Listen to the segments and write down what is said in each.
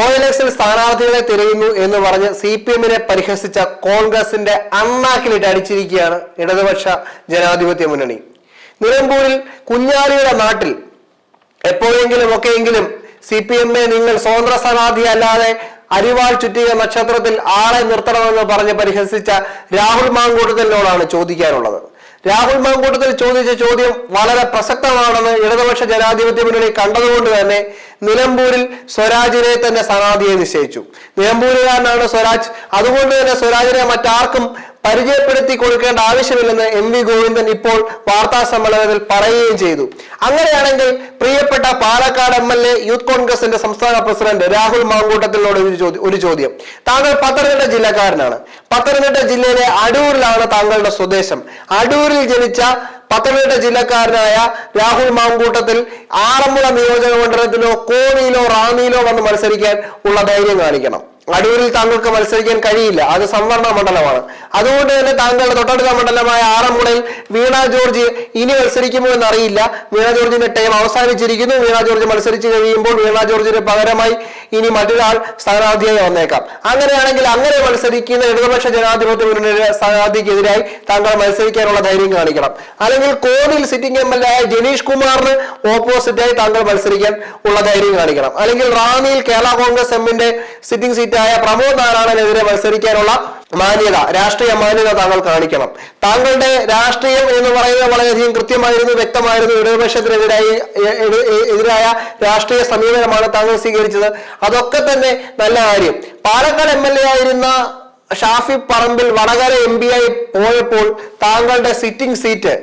OLX-ൽ സ്ഥാനാർത്ഥികളെ തിരയുന്നു എന്ന് പറഞ്ഞ് CPM-നെ പരിഹസിച്ച കോൺഗ്രസിന്റെ അണ്ണാക്കിലിട്ട് അടിച്ചിരിക്കുകയാണ് ഇടതുപക്ഷ ജനാധിപത്യ മുന്നണി. നിലമ്പൂരിൽ കുഞ്ഞാലിയുടെ നാട്ടിൽ എപ്പോഴെങ്കിലും CPM-നെ നിങ്ങൾ സ്വതന്ത്ര സ്ഥാനാർത്ഥി അല്ലാതെ അരിവാൾ ചുറ്റിയ നക്ഷത്രത്തിൽ ആളെ നിർത്തണമെന്ന് പറഞ്ഞ് പരിഹസിച്ച രാഹുൽ മാങ്കൂട്ടത്തിനോടാണ് ചോദിക്കാനുള്ളത്. രാഹുൽ മാങ്കൂട്ടത്തിൽ ചോദിച്ച ചോദ്യം വളരെ പ്രസക്തമാണെന്ന് ഇടതുപക്ഷ ജനാധിപത്യ മുന്നണി കണ്ടതുകൊണ്ട് തന്നെ നിലമ്പൂരിൽ സ്വരാജിനെ തന്നെ സ്ഥാനാർത്ഥിയെ നിശ്ചയിച്ചു. നിലമ്പൂരുകാരനാണ് സ്വരാജ്, അതുകൊണ്ട് തന്നെ സ്വരാജിനെ മറ്റാർക്കും പരിചയപ്പെടുത്തി കൊടുക്കേണ്ട ആവശ്യമില്ലെന്ന് MV ഗോവിന്ദൻ ഇപ്പോൾ വാർത്താ സമ്മേളനത്തിൽ പറയുകയും ചെയ്തു. അങ്ങനെയാണെങ്കിൽ പ്രിയപ്പെട്ട പാലക്കാട് MLA യൂത്ത് കോൺഗ്രസിന്റെ സംസ്ഥാന പ്രസിഡന്റ് രാഹുൽ മാങ്കൂട്ടത്തിനോട് ഒരു ചോദ്യം. താങ്കൾ പത്തനംതിട്ട ജില്ലക്കാരനാണ്. പത്തനംതിട്ട ജില്ലയിലെ അടൂരിലാണ് താങ്കളുടെ സ്വദേശം. അടൂരിൽ ജനിച്ച പത്തനംതിട്ട ജില്ലക്കാരനായ രാഹുൽ മാങ്കൂട്ടത്തിൽ ആറന്മുള നിയോജക മണ്ഡലത്തിലോ കോന്നിയിലോ റാന്നിയിലോ വന്ന് മത്സരിക്കാൻ ഉള്ള ധൈര്യം കാണിക്കണം. അടൂരിൽ താങ്കൾക്ക് മത്സരിക്കാൻ കഴിയില്ല, അത് സംവരണ മണ്ഡലമാണ്. അതുകൊണ്ട് തന്നെ താങ്കളുടെ തൊട്ടടുത്ത മണ്ഡലമായ ആറന്മുളയിൽ വീണ ജോർജ് ഇനി മത്സരിക്കുമോ എന്നറിയില്ല. വീണ ജോർജിന്റെ ടൈം അവസാനിച്ചിരിക്കുന്നു. വീണ ജോർജ് മത്സരിച്ചു കഴിയുമ്പോൾ വീണ ജോർജിന് പകരമായി ഇനി മറ്റൊരാൾ സ്ഥാനാർത്ഥിയായി വന്നേക്കാം. അങ്ങനെയാണെങ്കിൽ അങ്ങനെ മത്സരിക്കുന്ന ഇടതുപക്ഷ ജനാധിപത്യ മുന്നണിയുടെ സ്ഥാനാർത്ഥിക്കെതിരായി താങ്കൾ മത്സരിക്കാനുള്ള ധൈര്യം കാണിക്കണം. അല്ലെങ്കിൽ കോന്നിയിൽ സിറ്റിംഗ് MLA ആയ ജനീഷ് കുമാറിന് ഓപ്പോസിറ്റായി താങ്കൾ മത്സരിക്കാൻ ഉള്ള ധൈര്യം കാണിക്കണം. അല്ലെങ്കിൽ റാന്നിയിൽ കേരള കോൺഗ്രസ് എമ്മിന്റെ സിറ്റിംഗ് സീറ്റായ പ്രമോദ് നാരായണനെതിരെ മത്സരിക്കാനുള്ള മാന്യത, രാഷ്ട്രീയ മാന്യത താങ്കൾ കാണിക്കണം. താങ്കളുടെ രാഷ്ട്രീയം എന്ന് പറയുന്നത് വളരെയധികം കൃത്യമായിരുന്നു, വ്യക്തമായിരുന്നു. എതിരായ രാഷ്ട്രീയ സമീപനമാണ് താങ്കൾ സ്വീകരിച്ചത്. അതൊക്കെ തന്നെ നല്ല കാര്യം. പാലക്കാട് MLA ആയിരുന്ന ഷാഫി പറമ്പിൽ വടകര MP ആയി പോയപ്പോൾ താങ്കളുടെ സിറ്റിംഗ് സീറ്റ്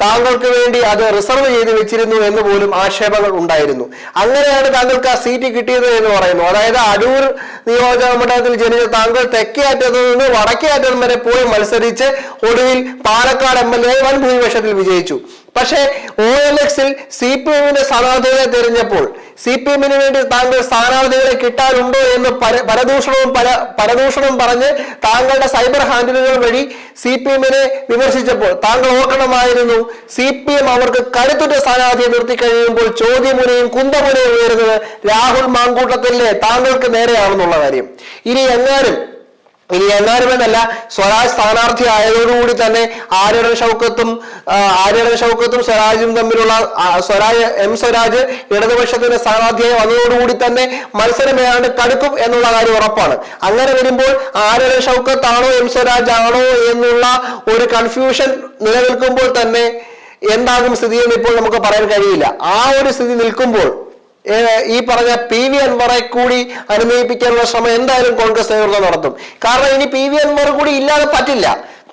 താങ്കൾക്ക് വേണ്ടി അത് റിസർവ് ചെയ്ത് വെച്ചിരുന്നു എന്ന് പോലും ആക്ഷേപങ്ങൾ ഉണ്ടായിരുന്നു. അങ്ങനെയാണ് താങ്കൾക്ക് ആ സീറ്റ് കിട്ടിയത് എന്ന് പറയുന്നു. അതായത് അടൂർ നിയോജക മണ്ഡലത്തിൽ ജനിച്ച താങ്കൾ തെക്കേ അറ്റത്തു നിന്ന് വടക്കേ അറ്റം വരെ പോയി മത്സരിച്ച് ഒടുവിൽ പാലക്കാട് MLA വൻ ഭൂരിപക്ഷത്തിൽ വിജയിച്ചു. പക്ഷേ OLX-ൽ CPM-ന്റെ സ്ഥാനാർത്ഥികളെ തിരഞ്ഞപ്പോൾ CPM-ന് വേണ്ടി താങ്കൾ സ്ഥാനാർത്ഥികളെ കിട്ടാനുണ്ടോ എന്ന് പരദൂഷണവും പറഞ്ഞ് താങ്കളുടെ സൈബർ ഹാൻഡിലുകൾ വഴി CPM-നെ വിമർശിച്ചപ്പോൾ താങ്കൾ ഓർക്കണമായിരുന്നു, CPM അവർക്ക് കരുത്തുറ്റ സ്ഥാനാർത്ഥിയെ നിർത്തി കഴിയുമ്പോൾ ചോദ്യമുനയും കുന്തമുനയും ഉയരുന്നത് രാഹുൽ മാങ്കൂട്ടത്തിലെ താങ്കൾക്ക് നേരെയാണെന്നുള്ള കാര്യം. ഇനി എങ്ങാനുമെന്നല്ല, സ്വരാജ് സ്ഥാനാർത്ഥി ആയതോടുകൂടി തന്നെ ആര്യടൻ ഷൗക്കത്തും സ്വരാജും തമ്മിലുള്ള സ്വരാജ് ഇടതുപക്ഷത്തിന്റെ സ്ഥാനാർത്ഥിയായി വന്നതോടുകൂടി തന്നെ മത്സരം ഏതാണ്ട് കടുക്കും എന്നുള്ള കാര്യം ഉറപ്പാണ്. അങ്ങനെ വരുമ്പോൾ ആര്യടൻ ഷൗക്കത്താണോ സ്വരാജ് ആണോ എന്നുള്ള ഒരു കൺഫ്യൂഷൻ നിലനിൽക്കുമ്പോൾ തന്നെ എന്താകും സ്ഥിതി എന്ന് ഇപ്പോൾ നമുക്ക് പറയാൻ കഴിയില്ല. ആ ഒരു സ്ഥിതി നിൽക്കുമ്പോൾ ഈ പറഞ്ഞ PV അൻവറെ കൂടി അനുനയിപ്പിക്കാനുള്ള ശ്രമം എന്തായാലും കോൺഗ്രസ് നേതൃത്വം നടത്തും. കാരണം ഇനി PV അൻവർ കൂടി ഇല്ലാതെ പറ്റില്ല.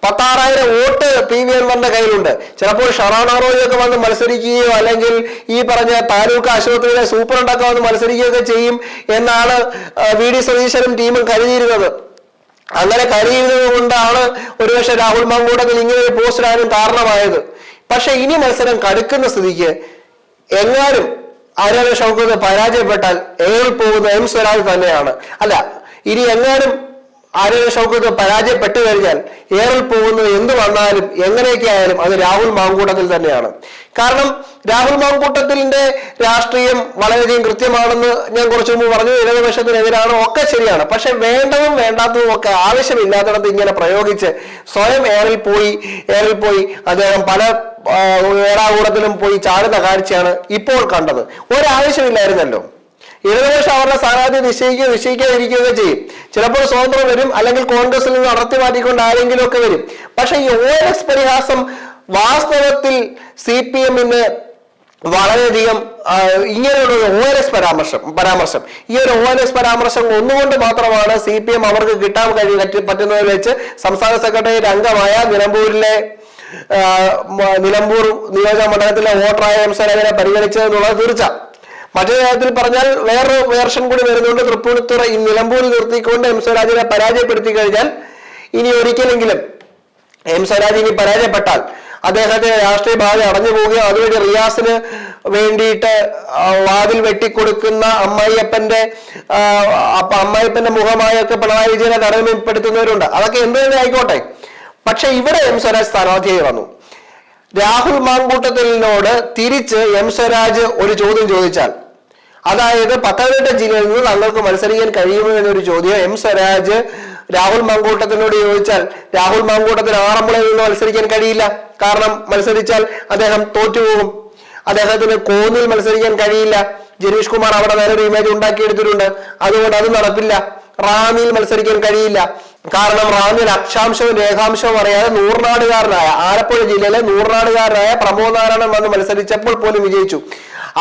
16,000 വോട്ട് PV അൻവറിന്റെ കയ്യിലുണ്ട്. ചിലപ്പോൾ ഷറാന റോയിയൊക്കെ വന്ന് മത്സരിക്കുകയോ അല്ലെങ്കിൽ ഈ പറഞ്ഞ താലൂക്ക് ആശുപത്രിയിലെ സൂപ്രണ്ടൊക്കെ വന്ന് മത്സരിക്കുകയൊക്കെ ചെയ്യും എന്നാണ് VD സതീശനും ടീമും കരുതിയിരുന്നത്. അങ്ങനെ കരുതിയിരുന്നത് കൊണ്ടാണ് ഒരുപക്ഷെ രാഹുൽ മാങ്കൂട്ടത്തിൽ ഇങ്ങനെ ഒരു പോസ്റ്റ് ഇടാനും കാരണമായത്. പക്ഷെ ഇനി മത്സരം കടുക്കുന്ന സ്ഥിതിക്ക് എങ്ങാനും ആര്യടൻ ഷൗക്കത്ത് പരാജയപ്പെട്ടാൽ ഏറിൽ പോകുന്ന സ്വരാജ് തന്നെയാണ്. അല്ല, ഇനി എങ്ങാനും ആര്യടൻ ഷൗക്കത്ത് പരാജയപ്പെട്ടു കഴിഞ്ഞാൽ ഏറിൽ പോകുന്നത് എന്ത് വന്നാലും എങ്ങനെയൊക്കെ ആയാലും അത് രാഹുൽ മാങ്കൂട്ടത്തിൽ തന്നെയാണ്. കാരണം രാഹുൽ മാങ്കൂട്ടത്തിന്റെ രാഷ്ട്രീയം വളരെയധികം കൃത്യമാണെന്ന് ഞാൻ കുറച്ചു മുമ്പ് പറഞ്ഞു. ഇടതുപക്ഷത്തിനെതിരാണ്, ഒക്കെ ശരിയാണ്. പക്ഷെ വേണ്ടതും വേണ്ടാത്തതും ഒക്കെ ആവശ്യമില്ലാത്തിടത്ത് ഇങ്ങനെ പ്രയോഗിച്ച് സ്വയം ഏറിൽ പോയി അദ്ദേഹം പല ഏടാകൂടത്തിലും പോയി ചാടുന്ന കാഴ്ചയാണ് ഇപ്പോൾ കണ്ടത്. ഒരാവശ്യമില്ലായിരുന്നല്ലോ. ഇടതുപക്ഷം അവരുടെ സ്ഥാനാർത്ഥി നിശ്ചയിക്കാതിരിക്കുകയൊക്കെ ചെയ്യും. ചിലപ്പോൾ സ്വതന്ത്രം വരും, അല്ലെങ്കിൽ കോൺഗ്രസിൽ നിന്ന് അടർത്തി മാറ്റിക്കൊണ്ട് ആരെങ്കിലും ഒക്കെ വരും. പക്ഷെ ഈ OLX പരിഹാസം വാസ്തവത്തിൽ CPM-ന് വളരെയധികം ഇങ്ങനെയുള്ള OLX പരാമർശം ഈ ഒരു OLX പരാമർശം ഒന്നുകൊണ്ട് മാത്രമാണ് CPM അവർക്ക് കിട്ടാൻ പറ്റുന്നതിൽ വെച്ച് സംസ്ഥാന സെക്രട്ടറി അംഗമായ നിലമ്പൂർ നിയോജക മണ്ഡലത്തിലെ വോട്ടറായ സ്വരാജിനെ പരിഗണിച്ചതെന്നുള്ളത് തീർച്ച. മറ്റൊരു കാര്യത്തിൽ പറഞ്ഞാൽ വേറൊരു വേർഷൻ കൂടി വരുന്നുണ്ട്. തൃപ്പൂണിത്തുറ ഈ നിലമ്പൂരിൽ നിർത്തിക്കൊണ്ട് സ്വരാജിനെ പരാജയപ്പെടുത്തി കഴിഞ്ഞാൽ ഇനി ഒരിക്കലെങ്കിലും സ്വരാജ് ഇനി പരാജയപ്പെട്ടാൽ അദ്ദേഹത്തിന്റെ രാഷ്ട്രീയ ഭാവി അടഞ്ഞു പോവുകയും അതുവഴി റിയാസിന് വേണ്ടിയിട്ട് വാതിൽ വെട്ടിക്കൊടുക്കുന്ന അമ്മായിയപ്പന്റെ മുഖമായൊക്കെ പിണറായി വിജയനെ തടവിൽപ്പെടുത്തുന്നവരുണ്ട്. അതൊക്കെ എന്ത് തന്നെ ആയിക്കോട്ടെ. പക്ഷെ ഇവിടെ സ്വരാജ് സ്ഥാനാർത്ഥിയായി വന്നു. രാഹുൽ മാങ്കൂട്ടത്തിനോട് തിരിച്ച് സ്വരാജ് ഒരു ചോദ്യം ചോദിച്ചാൽ അതായത് പത്തനംതിട്ട ജില്ലയിൽ നിന്ന് തങ്ങൾക്ക് മത്സരിക്കാൻ കഴിയുമോ എന്നൊരു ചോദ്യം എം സ്വരാജ് രാഹുൽ മാങ്കൂട്ടത്തിനോട് ചോദിച്ചാൽ രാഹുൽ മാങ്കൂട്ടത്തിന് ആറന്മുളയിൽ നിന്ന് മത്സരിക്കാൻ കഴിയില്ല. കാരണം മത്സരിച്ചാൽ അദ്ദേഹം തോറ്റുപോകും. അദ്ദേഹത്തിന് കോന്നിൽ മത്സരിക്കാൻ കഴിയില്ല. ജനീഷ് കുമാർ അവിടെ വേറൊരു ഇമേജ് ഉണ്ടാക്കിയെടുത്തിട്ടുണ്ട്. അതുകൊണ്ട് അത് നടപ്പില്ല. റാന്നിയിൽ മത്സരിക്കാൻ കഴിയില്ല. കാരണം റാന്നിയിൽ അക്ഷാംശവും രേഖാംശവും അറിയാതെ നൂർനാടുകാരനായ ആലപ്പുഴ ജില്ലയിലെ നൂർനാടുകാരനായ പ്രമോദ് നാരായണൻ വന്ന് മത്സരിച്ചപ്പോൾ പോലും വിജയിച്ചു.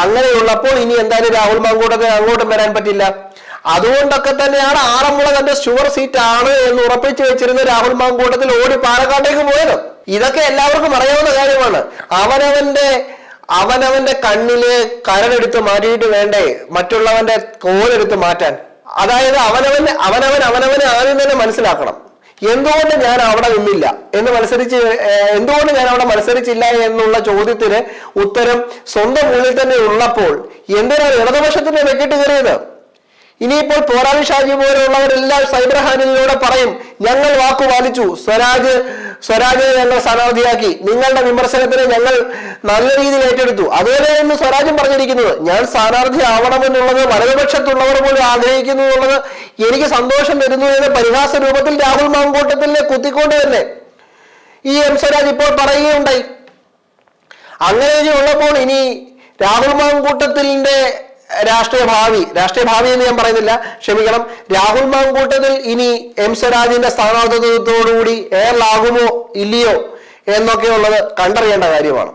അങ്ങനെയുള്ളപ്പോൾ ഇനി എന്തായാലും രാഹുൽ മാങ്കൂട്ടത്തിന് അങ്ങോട്ടും വരാൻ പറ്റില്ല. അതുകൊണ്ടൊക്കെ തന്നെയാണ് ആറന്മുള തന്റെ ഷുവർ സീറ്റ് ആണ് എന്ന് ഉറപ്പിച്ചു വെച്ചിരുന്ന രാഹുൽ മാങ്കൂട്ടത്തിൽ ഓടി പാലക്കാട്ടേക്ക് പോയത്. ഇതൊക്കെ എല്ലാവർക്കും അറിയാവുന്ന കാര്യമാണ്. അവനവന്റെ കണ്ണിലെ കരടെടുത്ത് മാറ്റിയിട്ട് വേണ്ടേ മറ്റുള്ളവന്റെ കോലെടുത്ത് മാറ്റാൻ. അതായത് അവനവനെ ആദ്യം തന്നെ മനസ്സിലാക്കണം. എന്തുകൊണ്ട് ഞാൻ അവിടെ നിന്നില്ല എന്തുകൊണ്ട് ഞാൻ അവിടെ മത്സരിച്ചില്ല എന്നുള്ള ചോദ്യത്തിന് ഉത്തരം സ്വന്തം ഉള്ളിൽ തന്നെ ഉള്ളപ്പോൾ എന്തിനാണ് ഇടതുപക്ഷത്തിന്റെ വെക്കിട്ട് കയറിയത്? ഇനിയിപ്പോൾ പോരാളി ഷാജി പോലുള്ളവരെല്ലാം സൈബർ ഹാൻഡിലൂടെ പറയും ഞങ്ങൾ വാക്കു പാലിച്ചു, സ്വരാജിനെ ഞങ്ങൾ സ്ഥാനാർത്ഥിയാക്കി, നിങ്ങളുടെ വിമർശനത്തിന് ഞങ്ങൾ നല്ല രീതിയിൽ ഏറ്റെടുത്തു. അതുപോലെയാണ് സ്വരാജും പറഞ്ഞിരിക്കുന്നത്, ഞാൻ സ്ഥാനാർത്ഥി ആവണമെന്നുള്ളത് വലതുപക്ഷത്തുള്ളവർ പോലും ആഗ്രഹിക്കുന്നു എന്നുള്ളത് എനിക്ക് സന്തോഷം തരുന്നു എന്ന് പരിഹാസ രൂപത്തിൽ രാഹുൽ മാങ്കൂട്ടത്തിലെ കുത്തിക്കൊണ്ട് തന്നെ ഈ എം സ്വരാജ് ഇപ്പോൾ പറയുകയുണ്ടായി. അങ്ങനെ ഉള്ളപ്പോൾ ഇനി രാഹുൽ മാങ്കൂട്ടത്തിന്റെ രാഷ്ട്രീയ ഭാവി എന്ന് ഞാൻ പറയുന്നില്ല, ക്ഷമിക്കണം. രാഹുൽ മാങ്കൂട്ടത്തിൽ ഇനി എം സ്വരാജിന്റെ സ്ഥാനാർത്ഥിത്വത്തോടുകൂടി എയറിലാകുമോ ഇല്ലയോ എന്നൊക്കെയുള്ളത് കണ്ടറിയേണ്ട കാര്യമാണ്.